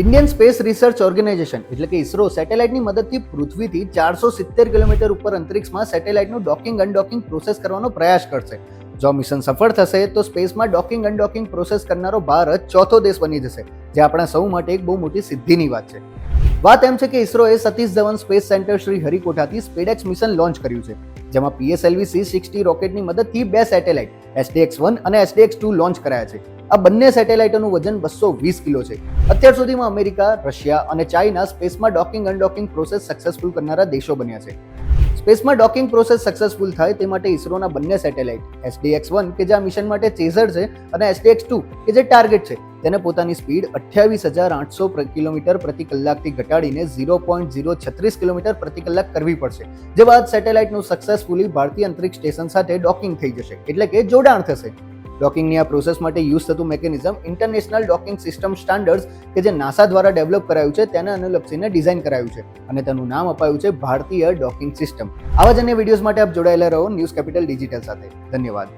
Indian space research organisation એટલે કે ઇસરો સેટેલાઇટની મદદથી પૃથ્વીથી 470 કિલોમીટર ઉપર અંતરિક્ષમાં સેટેલાઇટનું ડોકિંગ અનડોકિંગ પ્રોસેસ કરવાનો પ્રયાસ કરશે. જો મિશન સફળ થશે તો સ્પેસમાં ડોકિંગ અનડોકિંગ પ્રોસેસ કરનારો ભારત ચોથો દેશ બની જશે, જે આપણા સૌ માટે એક બહુ મોટી સિદ્ધિની વાત છે. વાત એમ છે કે ઇસરોએ સતીશ ધવન સ્પેસ સેન્ટર શ્રી હરિકોટાથી સ્પેડેક્સ મિશન લોન્ચ કર્યું છે, જેમાં PSLV C-60 રોકેટની મદદથી 2 સેટેલાઇટ SDX-1 અને SDX-2 લોન્ચ કરાયા છે. આ બંને સેટેલાઇટોનું વજન 220 કિલો છે. અત્યાર સુધીમાં અમેરિકા, રશિયા અને ચાઇના સ્પેસમાં ડોકિંગ અનડોકિંગ પ્રોસેસ સક્સેસફુલ કરનારા દેશો બન્યા છે. સ્પેસમાં ડોકિંગ પ્રોસેસ સક્સેસફુલ થાય તે માટે ઇસરોના બંને સેટેલાઇટ SDX-1 કે જે આ મિશન માટે ચેઝર છે અને SDX-2 કે જે ટાર્ગેટ છે તેને પોતાની સ્પીડ 28,800 કિલોમીટર પ્રતિ કલાકથી ઘટાડીને 0.036 કિલોમીટર પ્રતિ કલાક કરવી પડશે. જે બાદ સેટેલાઇટનું સક્સેસફુલી ભારતીય અંતરિક્ષ સ્ટેશન સાથે ડોકિંગ થઈ જશે, એટલે કે જોડાણ થશે. ડોકિંગની આ પ્રોસેસ માટે યુઝ થતું mechanism international docking system standards કે જે નાસા દ્વારા ડેવલપ કરાયું છે તેને અનુલક્ષીને ડિઝાઇન કરાયું છે અને તેનું નામ અપાયું છે ભારતીય ડોકિંગ સિસ્ટમ. આવા જ અન્ય વિડીયોઝ માટે આપ જોડાયેલા રહો ન્યૂઝ કેપિટલ ડિજિટલ સાથે. ધન્યવાદ.